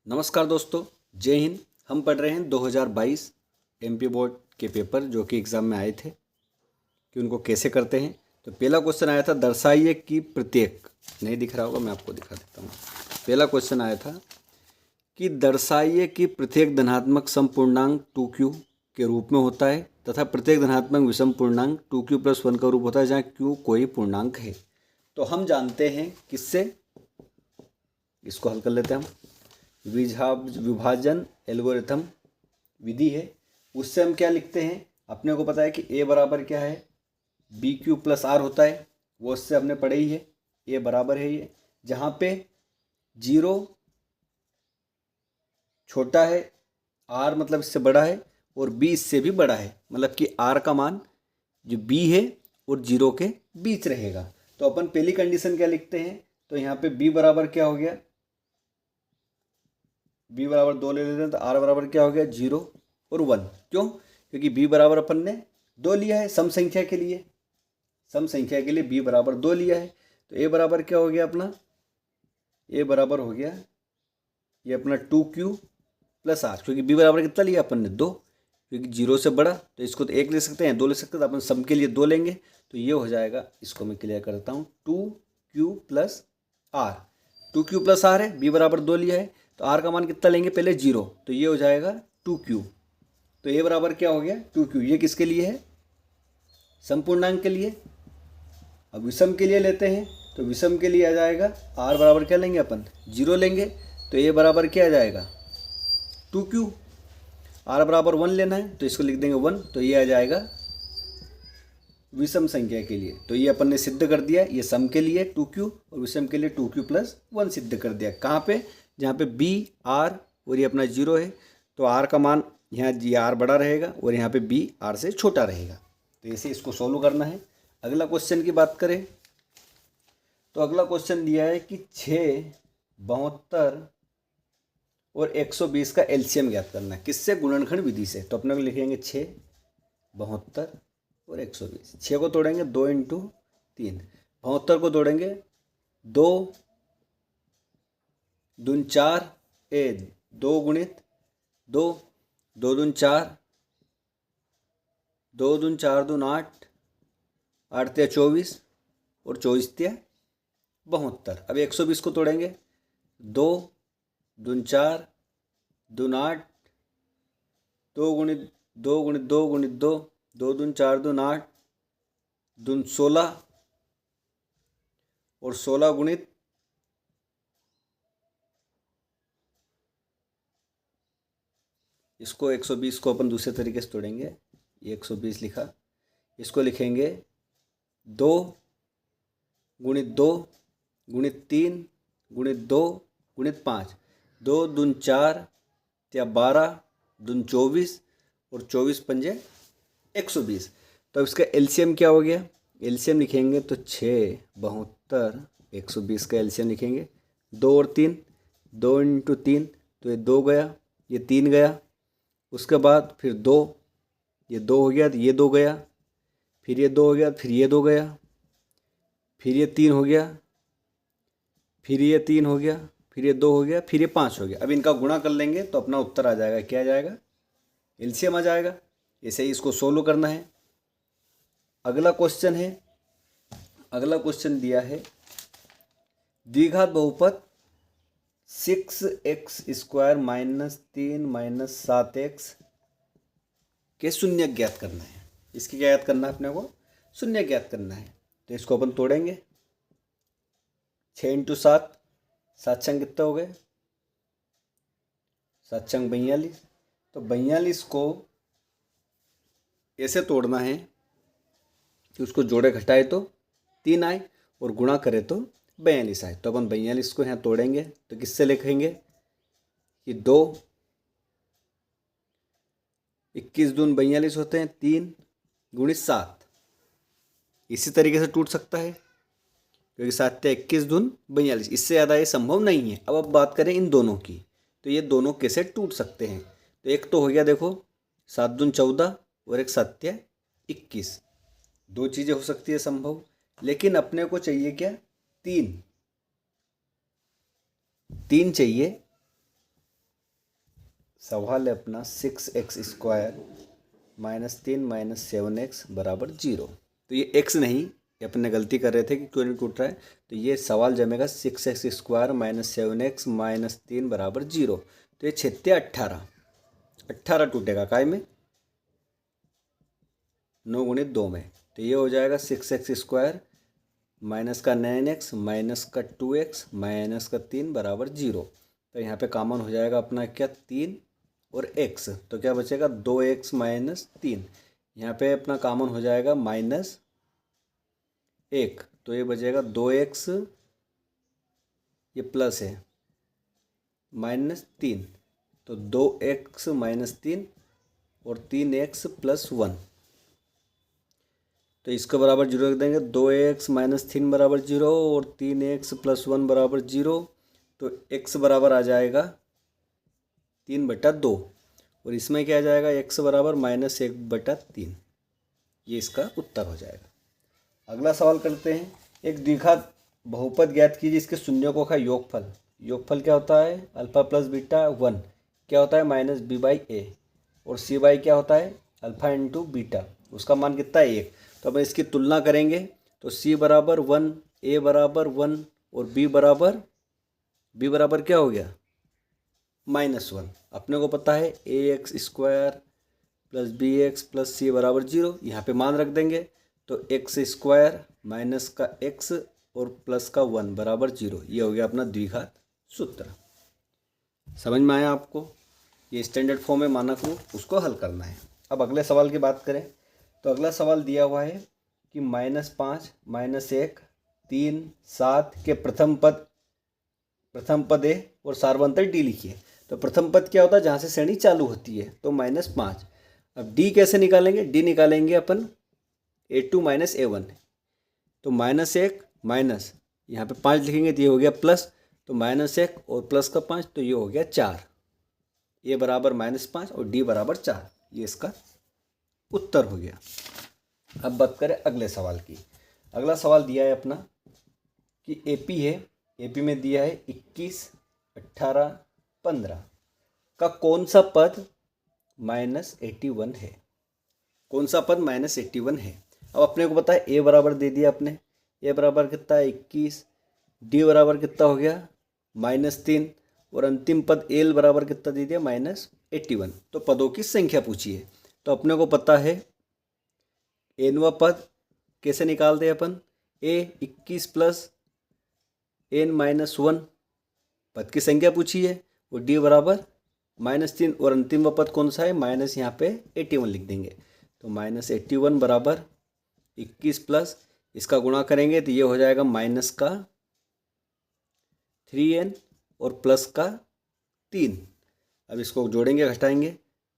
नमस्कार दोस्तों, जय हिंद। हम पढ़ रहे हैं 2022 एमपी बोर्ड के पेपर जो कि एग्ज़ाम में आए थे कि उनको कैसे करते हैं। तो पहला क्वेश्चन आया था दर्शाइए कि प्रत्येक, नहीं दिख रहा होगा, मैं आपको दिखा देता हूँ। पहला क्वेश्चन आया था कि दर्शाइए कि प्रत्येक धनात्मक समपूर्णांक 2q के रूप में होता है तथा प्रत्येक धनात्मक विषम पूर्णांक 2q + 1 का रूप होता है जहाँ q कोई पूर्णांक है। तो हम जानते हैं किससे, इसको हल कर लेते हैं हम। विभाजन एल्गोरिथम विधि है, उससे हम क्या लिखते हैं। अपने को पता है कि a बराबर क्या है, BQ + R होता है, वो उससे हमने पढ़े ही है। a बराबर है ये, जहाँ पे 0 छोटा है, R मतलब इससे बड़ा है और B इससे भी बड़ा है, मतलब कि R का मान जो B है और 0 के बीच रहेगा। तो अपन पहली कंडीशन क्या लिखते हैं, तो यहाँ पे B बराबर क्या हो गया, b बराबर 2 ले लेते हैं तो r बराबर क्या हो गया 0 और 1। क्यों? क्योंकि b बराबर अपन ने 2 लिया है सम संख्या के लिए, b बराबर 2 लिया है। तो a बराबर क्या हो गया अपना, a बराबर हो गया ये अपना 2q + r, क्योंकि b बराबर कितना लिया अपन ने 2, क्योंकि 0 से बड़ा, तो इसको तो 1 ले सकते हैं, 2 ले सकते हैं, तो अपन सम के लिए 2 लेंगे। तो ये हो जाएगा, इसको मैं क्लियर करता हूँ, 2q + r। 2q + r है, b बराबर 2 लिया है, तो r का मान कितना लेंगे पहले 0, तो ये हो जाएगा 2q। तो a बराबर क्या हो गया 2q। ये किसके लिए है, समपूर्णांक के लिए। अब विषम के लिए लेते हैं, तो विषम के लिए आ जाएगा r बराबर क्या लेंगे अपन 0 लेंगे, तो a बराबर क्या आ जाएगा 2q। r बराबर 1 लेना है तो इसको लिख देंगे 1, तो ये आ जाएगा विषम संख्या के लिए। तो ये अपन ने सिद्ध कर दिया, ये सम के लिए 2q और विषम के लिए 2q + 1 सिद्ध कर दिया। कहाँ पे, जहाँ पे b r और ये अपना 0 है, तो r का मान यहाँ जी r बड़ा रहेगा और यहाँ पे b r से छोटा रहेगा। तो ऐसे इसको सोल्व करना है। अगला क्वेश्चन की बात करें तो अगला क्वेश्चन दिया है कि 6, 72 और 120 का एलसीएम ज्ञात करना है। किससे, गुणनखंड विधि से। तो अपने को लिखेंगे 6, 72 और 120। 6 को तोड़ेंगे 2 × 3, 72 को तोड़ेंगे 2 दून 4, 2 × 2, 2 दून 4, 2 दून 4 दून 8, 8 × 24 और 24 × 72। अब 120 को तोड़ेंगे 2 दून 4 दून 8, 2 × 2 × 2 × 2, 2 दून 4 दून 8 दून 16 और 16 × इसको 120 को अपन दूसरे तरीके से तोड़ेंगे। ये 120 लिखा, इसको लिखेंगे 2 × 2 × 3 × 2 × 5, 2 दून 4 या 12 दून 24 और 24 पंजे 120। तो इसका एलसीएम क्या हो गया, एलसीएम लिखेंगे तो 6, 72, 120 का एलसीएम लिखेंगे 2 और 3, 2 × 3, तो ये 2 गया, ये 3 गया, उसके बाद फिर 2, ये 2 हो गया, तो ये 2 गया, फिर ये 2 हो गया, फिर ये 2 गया, फिर ये 3 हो गया, फिर ये 3 हो गया, फिर ये 2 हो गया, फिर ये 5 हो गया। अब इनका गुणा कर लेंगे तो अपना उत्तर आ जाएगा, क्या आ जाएगा, एलसीएम आ जाएगा। ऐसे ही इसको सोल्व करना है। अगला क्वेश्चन है, अगला क्वेश्चन दिया है द्विघात बहुपद 6x² -3 -7x के शून्य ज्ञात करना है। इसकी क्या ज्ञात करना है, अपने को शून्य ज्ञात करना है। तो इसको अपन तोड़ेंगे 6 × 7, 7 छंग कितने हो गए, 7 छंग 42। तो 42 को ऐसे तोड़ना है कि उसको जोड़े घटाए तो 3 आए और गुणा करे तो 42 आए। तो अपन 42 को यहाँ तोड़ेंगे तो किससे लिखेंगे कि 2, 21 दून 42 होते हैं, 3 × 7 इसी तरीके से टूट सकता है, क्योंकि 7 × 21 दून 42, इससे ज़्यादा ये संभव नहीं है। अब बात करें इन दोनों की, तो ये दोनों कैसे टूट सकते हैं। तो एक तो हो गया, देखो 7 दून 14 और एक 7 × 21, 2 चीज़ें हो सकती है संभव, लेकिन अपने को चाहिए क्या, 3 चाहिए। सवाल है अपना 6x² -3 -7x = 0। तो ये x नहीं, ये अपने गलती कर रहे थे कि क्यों नहीं टूट रहा है। तो ये सवाल जमेगा 6x² -7x -3 = 0। तो ये 6 18 टूटेगा काय में 9 × 2 में। तो ये हो जाएगा 6x² -9x -2x -3 = 0। तो यहाँ पे कॉमन हो जाएगा अपना क्या 3 और x। तो क्या बचेगा 2x - 3। यहाँ पे अपना कॉमन हो जाएगा -1। तो ये बचेगा 2x, ये प्लस है -3। तो 2x - 3 और 3x + 1। तो इसके बराबर 0 रख देंगे। 2x - 3 = 0 और 3x + 1 = 0। तो x बराबर आ जाएगा 3/2 और इसमें क्या आ जाएगा x बराबर -1/3। ये इसका उत्तर हो जाएगा। अगला सवाल करते हैं। एक द्विघात बहुपद ज्ञात कीजिए, इसके शून्यों का योगफल। योगफल क्या होता है अल्फा प्लस बीटा 1 क्या होता है -b/a और c/ क्या होता है अल्फा × बीटा। उसका मान कितना है 1। तो अब इसकी तुलना करेंगे तो c बराबर 1, a बराबर 1 और b बराबर क्या हो गया -1। अपने को पता है ax² + bx + c = 0। यहाँ पे मान रख देंगे तो x² माइनस का x और प्लस का 1 = 0। ये हो गया अपना द्विघात सूत्र। समझ में आया आपको। ये स्टैंडर्ड फॉर्म में मानक रूप, उसको हल करना है। अब अगले सवाल की बात करें तो अगला सवाल दिया हुआ है कि -5 -1 3 7 के प्रथम पद ए और सार्वंतर डी लिखिए। तो प्रथम पद क्या होता है जहाँ से श्रेणी चालू होती है, तो -5। अब डी कैसे निकालेंगे, डी निकालेंगे अपन a2 - a1। तो -1 माइनस यहाँ पे 5 लिखेंगे तो ये हो गया प्लस, तो -1 और प्लस का 5 तो ये हो गया 4। ए बराबर -5 और डी बराबर 4। ये इसका उत्तर हो गया। अब बात करें अगले सवाल की। अगला सवाल दिया है अपना कि एपी है, एपी में दिया है 21 18 15 का कौन सा पद -81 है। कौन सा पद -81 है। अब अपने को पता है ए बराबर दे दिया अपने, ए बराबर कितना है 21, डी बराबर कितना हो गया -3 और अंतिम पद एल बराबर कितना दे दिया -81। तो पदों की संख्या पूछी है। तो अपने को पता है एनवा पद कैसे निकालते हैं अपन, ए 21 + n-1 पद की संख्या पूछी है और डी बराबर -3 और अंतिम पद कौन सा है माइनस यहाँ पे 81 लिख देंगे। तो -81 बराबर 21 प्लस इसका गुणा करेंगे तो ये हो जाएगा माइनस का 3n और प्लस का 3। अब इसको जोड़ेंगे घटाएंगे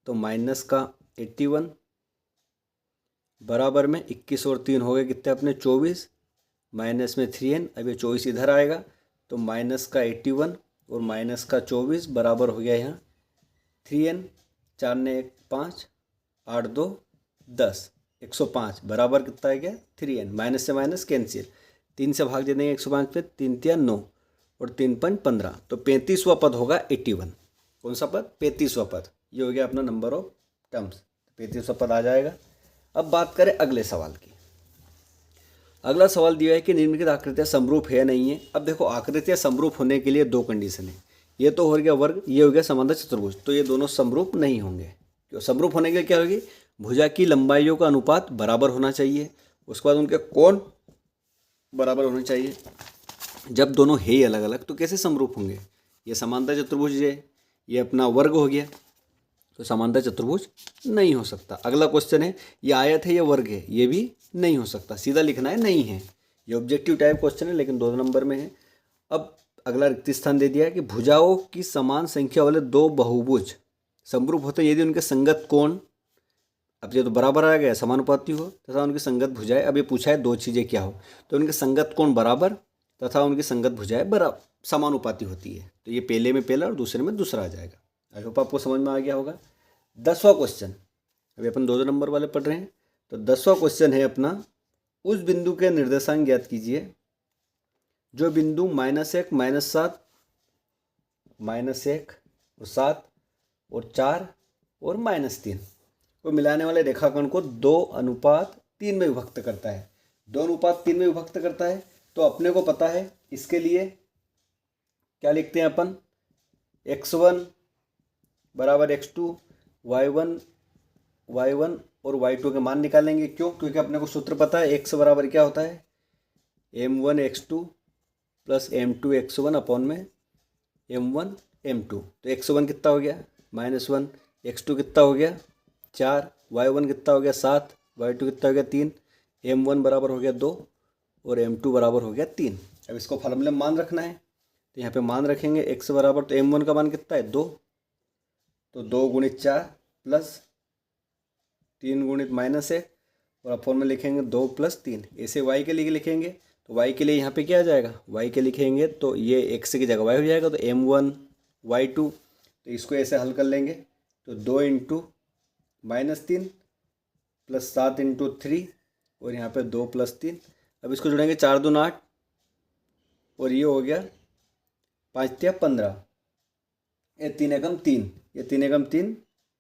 तो माइनस का 81 बराबर में 21 और 3 हो गए कितने अपने 24, माइनस में 3n। अब ये 24 इधर आएगा तो माइनस का 81 और माइनस का 24 बराबर हो गया यहाँ 3n। 4 ने 1 5 8 2 10 105 बराबर कितना है क्या 3n। माइनस से माइनस कैंसिल, 3 से भाग दे देंगे 105 पे, 3 × 9 और 3 × 15। तो 35वां पद होगा 81। कौन सा पद 35वां पद। ये हो गया अपना नंबर ऑफ टर्म्स, 35वां पद आ जाएगा। अब बात करें अगले सवाल की। अगला सवाल दिया है कि निम्नलिखित आकृतियाँ समरूप है या नहीं है। अब देखो आकृतियाँ समरूप होने के लिए 2 कंडीशन है। ये तो हो गया वर्ग, ये हो गया समांतर चतुर्भुज। तो ये दोनों समरूप नहीं होंगे। क्यों समरूप होने के लिए क्या होगी, भुजा की लंबाइयों का अनुपात बराबर होना चाहिए, उसके बाद उनके कोण बराबर होने चाहिए। जब दोनों है ही अलग अलग तो कैसे समरूप होंगे। ये समांतर चतुर्भुज है, ये अपना वर्ग हो गया, तो समांतर चतुर्भुज नहीं हो सकता। अगला क्वेश्चन है ये आयत है ये वर्ग है, ये भी नहीं हो सकता। सीधा लिखना है नहीं है। ये ऑब्जेक्टिव टाइप क्वेश्चन है लेकिन 2 नंबर में है। अब अगला रिक्त स्थान दे दिया है कि भुजाओं की समान संख्या वाले 2 बहुभुज समरूप होते यदि उनके संगत कोण, अब ये तो बराबर आ गया समानुपाती हो तथा उनकी संगत भुजाएं। अब ये पूछा है 2 चीज़ें क्या हो, तो उनके संगत कोण बराबर तथा उनकी संगत भुजाएं बराबर समानुपाती होती है। तो ये पहले में पहला और दूसरे में दूसरा आ जाएगा। आई होप आपको समझ में आ गया होगा। 10वां क्वेश्चन, अभी अपन 2 नंबर वाले पढ़ रहे हैं। तो 10वां क्वेश्चन है अपना, उस बिंदु के निर्देशांक ज्ञात कीजिए जो बिंदु -1 -7 -1 और 7 और 4 और -3 को मिलाने वाले रेखाखंड को 2:3 में विभक्त करता है। 2:3 में विभक्त करता है तो अपने को पता है इसके लिए क्या लिखते हैं अपन, x1 बराबर x2, y1 और y2 के मान निकालेंगे। क्यों? क्योंकि अपने को सूत्र पता है x बराबर क्या होता है, m1 x2 plus m2 x1 upon में m1 m2। तो x1 कितना हो गया -1, x2 कितना हो गया 4, y1 कितना हो गया 7, y2 कितना हो गया 3, m1 बराबर हो गया 2 और m2 बराबर हो गया 3। अब इसको फॉर्मूले में मान रखना है तो यहाँ पे मान रखेंगे x बराबर, तो m1 का मान कितना है 2, तो 2 × 4 प्लस 3 × -1 और अपॉन में लिखेंगे 2 + 3। ऐसे y के लिए लिखेंगे तो y के लिए यहाँ पे क्या आ जाएगा, y के लिखेंगे तो ये x की जगह y हो जाएगा, तो m1 y2, तो इसको ऐसे हल कर लेंगे तो 2 × -3 प्लस 7 × 3 और यहाँ पे 2 + 3। अब इसको जोड़ेंगे 4 दूनी 8 और ये हो गया 5 × 15, ये 3 एकम 3, ये 3 एकम 3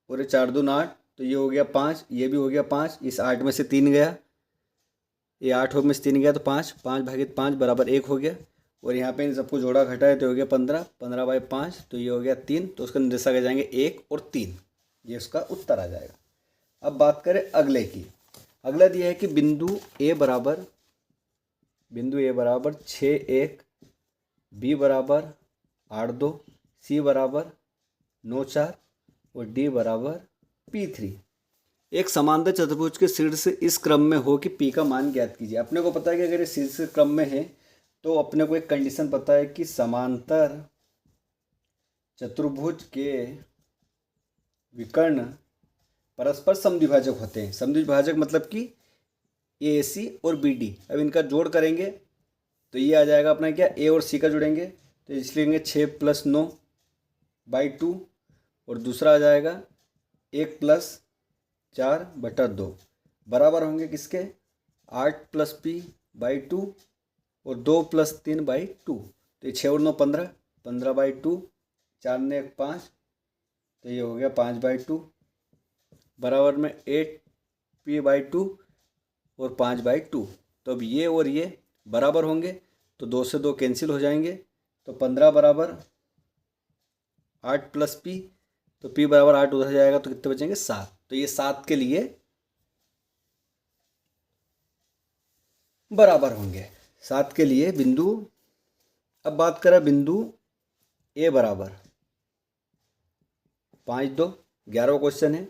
और ये 4 दूनी 8, तो ये हो गया 5, ये भी हो गया 5, इस 8 में से 3 गया, ये 8 में से 3 गया तो 5, 5/5 बराबर 1 हो गया और यहाँ पे इन सबको जोड़ा घटाए तो हो गया 15, 15/5 तो ये हो गया 3, तो उसका निर्देशांक आ जाएंगे 1 और 3, ये उसका उत्तर आ जाएगा। अब बात करें अगले की। अगला दिया है कि बिंदु ए बराबर 6:1, बी बराबर 8:2, सी बराबर 9:4 और डी बराबर P3 एक समांतर चतुर्भुज के शीर्ष इस क्रम में हो कि P का मान ज्ञात कीजिए। अपने को पता है कि अगर ये शीर्ष क्रम में है तो अपने को एक कंडीशन पता है कि समांतर चतुर्भुज के विकर्ण परस्पर समद्विभाजक होते हैं। समद्विभाजक मतलब कि AC और BD। अब इनका जोड़ करेंगे तो ये आ जाएगा अपना क्या, A और C का जोड़ेंगे तो इसलिए लेंगे 6 + 9/2 और दूसरा आ जाएगा 1 + 4/2 बराबर होंगे किसके, 8 + P/2 और 2 + 3/2। तो ये 6 और 9 15, 15/2, 4 ने 1 5, तो ये हो गया 5/2 बराबर में 8P/2 और 5/2। तो अब ये और ये बराबर होंगे तो 2 से 2 कैंसिल हो जाएंगे, तो 15 बराबर 8 + P, तो P बराबर 8 उधर जाएगा तो कितने बचेंगे 7। तो ये 7 के लिए बराबर होंगे, 7 के लिए बिंदु। अब बात करें बिंदु ए बराबर 5:2, 11वां क्वेश्चन है,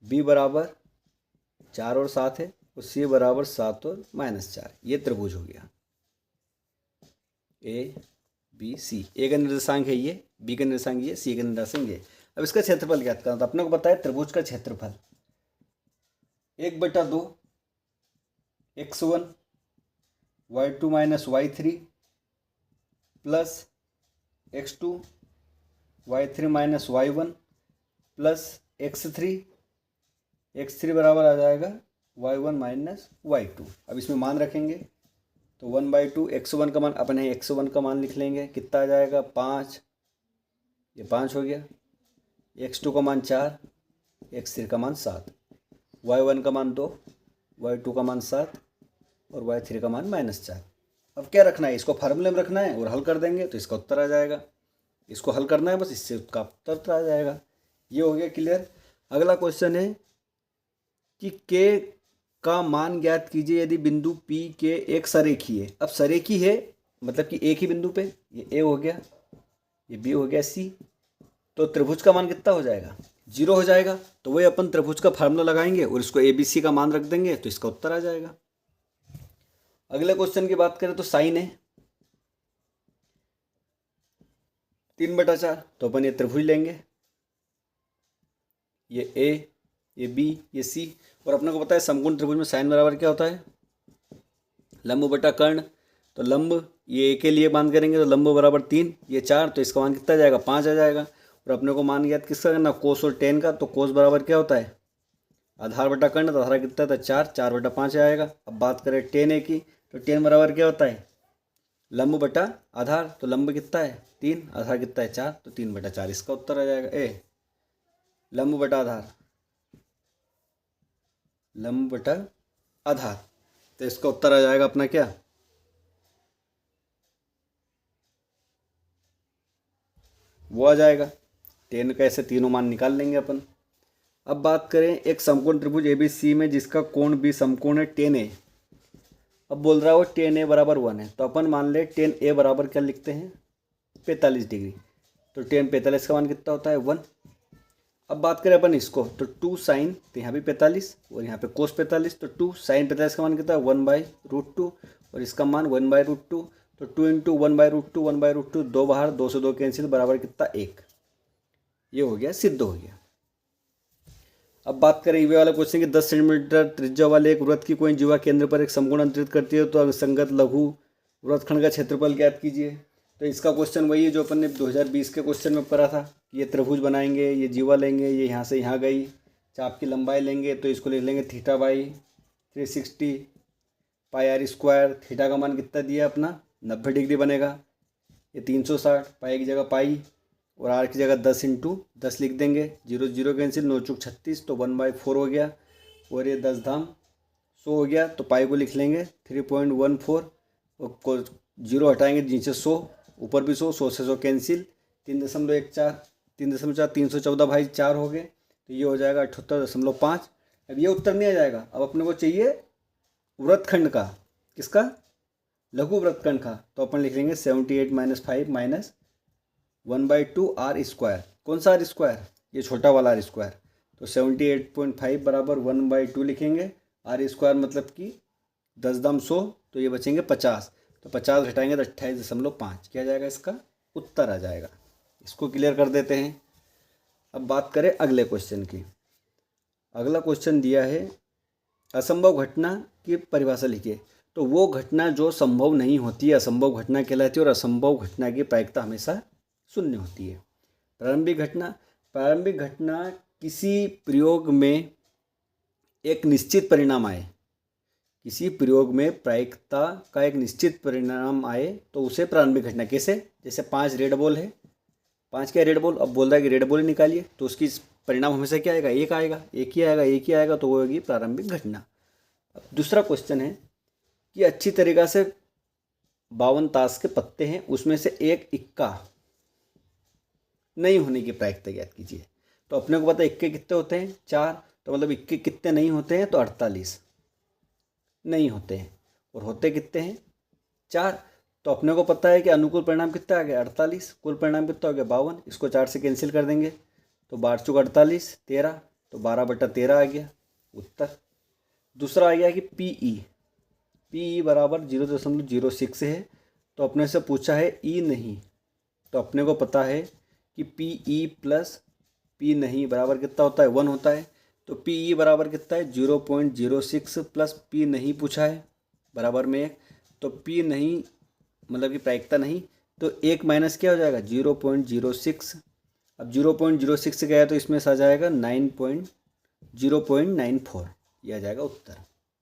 बी बराबर 4 और 7 है और सी बराबर 7 और -4। ये त्रिभुज हो गया ABC। ए का निर्देशांक है ये, बी का निर्देशांक ये, सी का निर्देशांक ये। अब इसका क्षेत्रफल ज्ञात करना, तो अपने को पता है त्रिभुज का क्षेत्रफल 1/2 x1 y2 - y3 plus x2 y3 - y1 plus x3 बराबर आ जाएगा y1 - y2। अब इसमें मान रखेंगे तो 1/2 x1 का मान, अपने x1 का मान लिख लेंगे, कितना आ जाएगा 5, ये 5 हो गया, x2 का मान 4, x3 का मान 7, y1 का मान 2, y2 का मान 7 और y3 का मान -4। अब क्या रखना है, इसको फार्मूले में रखना है और हल कर देंगे तो इसका उत्तर आ जाएगा। इसको हल करना है बस, इससे उसका उत्तर आ जाएगा। ये हो गया क्लियर। अगला क्वेश्चन है कि K का मान ज्ञात कीजिए यदि बिंदु P के एक सरेखी है। अब सरेखी है मतलब कि एक ही बिंदु पे, ये A हो गया, ये B हो गया C, तो त्रिभुज का मान कितना हो जाएगा 0 हो जाएगा। तो वही अपन त्रिभुज का फार्मूला लगाएंगे और इसको ABC का मान रख देंगे तो इसका उत्तर आ जाएगा। अगले क्वेश्चन की बात करें तो साइन है 3/4, तो अपन ये त्रिभुज लेंगे, ये A, ये B, ये C। और अपने को पता है समकोण त्रिभुज में साइन बराबर क्या होता है, लंब बटा कर्ण। तो लंब ये A के लिए मान करेंगे तो लंब बराबर 3, ये 4, तो इसका मान कितना आ जाएगा 5 आ जाएगा। और अपने को मान ज्ञात किसका करना, कोस और टेन का। तो कोस बराबर क्या होता है, आधार बटा कर्ण, तो आधार कितना था 4, 4/5 आएगा। अब बात करें टेन A की, तो टेन बराबर क्या होता है लंब बटा आधार, तो लंब कितना है 3, आधार कितना है 4, तो 3/4 इसका उत्तर आ जाएगा ए। लंब बटा आधार, लंब बटा आधार, तो इसका उत्तर आ जाएगा अपना क्या, वो आ जाएगा 10 का। ऐसे तीनों मान निकाल लेंगे अपन। अब बात करें एक समकोण त्रिभुज ABC में जिसका कोण B समकोण है 10A। अब बोल रहा है वो 10A बराबर 1 है, तो अपन मान ले 10A बराबर क्या लिखते हैं 45 डिग्री। तो 10 45 का मान कितना होता है 1। अब बात करें अपन इसको, तो 2 साइन, तो यहाँ भी 45 और यहाँ पे कोस 45, तो 2 साइन 45 का मान कितना है 1/√2 और इसका मान 1/√2, तो 2 इंटू 1/√2 1/√2, 2 बाहर, 2 से 2 कैंसिल, बराबर कितना 1। ये हो गया, सिद्ध हो गया। अब बात करें ये वाला क्वेश्चन कि 10 सेंटीमीटर त्रिज्या वाले एक वृत्त की कोई जीवा केंद्र पर एक समकोण अंतरित करती है, तो संगत लघु वृत्तखंड का क्षेत्रफल ज्ञात कीजिए। तो इसका क्वेश्चन वही है जो अपन ने 2020 के क्वेश्चन में करा था कि ये त्रिभुज बनाएंगे, ये जीवा लेंगे, ये यहाँ से यहाँ गई, चाप की लंबाई लेंगे, तो इसको लिख लेंगे θ/360 πr²। थीटा का मान कितना दिया अपना 90 डिग्री बनेगा, ये 360, पाई की जगह पाई और आर की जगह 10 इंटू 10 लिख देंगे, 0 0 कैंसिल, 9 चौक 36, तो 1/4 हो गया और ये 10 धाम 100 हो गया। तो पाई को लिख लेंगे 3.14 और 0 हटाएंगे नीचे 100, ऊपर भी 100, 100 से 100 कैंसिल, 3.14 314 भाई 4 हो गए, तो ये हो जाएगा 78.5। अब ये उत्तर नहीं आ जाएगा, अब अपने को चाहिए वृत्तखंड का, किसका लघु वृत्तखंड का, तो अपन लिख लेंगे 78 - 5 -1/2 r²। कौन सा r², ये छोटा वाला r², तो 78.5 बराबर 1/2 लिखेंगे, r² मतलब कि 10 दाम 100, तो ये बचेंगे 50, तो 50 घटाएंगे तो 28.5 क्या जाएगा, इसका उत्तर आ जाएगा। इसको क्लियर कर देते हैं। अब बात करें अगले क्वेश्चन की। अगला क्वेश्चन दिया है असंभव घटना की परिभाषा लिखिए। तो वो घटना जो संभव नहीं होती है असंभव घटना कहलाती है और असंभव घटना की प्रायिकता हमेशा शून्य होती है। प्रारंभिक घटना किसी प्रयोग में एक निश्चित परिणाम आए, किसी प्रयोग में प्रायिकता का एक निश्चित परिणाम आए तो उसे प्रारंभिक घटना। कैसे, जैसे 5 रेड बॉल है, 5 क्या रेड बॉल, अब बोल रहा है कि रेड बॉल ही निकालिए, तो उसकी परिणाम हमेशा क्या आएगा, एक आएगा, एक ही आएगा, एक ही आएगा, तो वो होगी प्रारंभिक घटना। अब दूसरा क्वेश्चन है कि अच्छी तरीक़ा से 52 ताश के पत्ते हैं, उसमें से एक इक्का नहीं होने की प्रायिकता ज्ञात कीजिए। तो अपने को पता है इक्के कितने होते हैं 4, तो मतलब इक्के कितने नहीं होते हैं, तो 48 नहीं होते हैं, और होते कितने हैं 4। तो अपने को पता है कि अनुकूल परिणाम कितना आ गया 48, कुल परिणाम कितना हो गया 52, इसको 4 से कैंसिल कर देंगे, तो 12 चौक 48 13, तो 12/13 आ गया उत्तर। दूसरा आ गया कि पीई बराबर 0.06 है, तो अपने से पूछा है ई नहीं, तो अपने को पता है कि पीई प्लस पी नहीं बराबर कितना होता है 1 होता है। तो पीई बराबर कितना है 0.06 प्लस पी नहीं पूछा है बराबर में 1, तो पी नहीं मतलब कि प्रायिकता नहीं, तो 1 माइनस क्या हो जाएगा 0.06। अब 0.06 से गया तो इसमें से आ जाएगा 0.94, यह आ जाएगा उत्तर।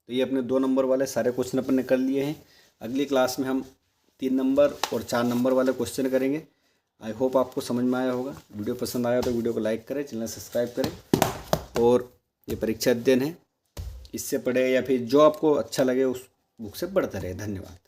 तो ये अपने 2 नंबर वाले सारे क्वेश्चन अपन ने कर लिए हैं। अगली क्लास में हम 3 नंबर और 4 नंबर वाले क्वेश्चन करेंगे। आई होप आपको समझ में आया होगा। वीडियो पसंद आया तो वीडियो को लाइक करें, चैनल सब्सक्राइब करें, और ये परीक्षा अध्ययन है, इससे पढ़े या फिर जो आपको अच्छा लगे उस बुक से पढ़ते रहे। धन्यवाद।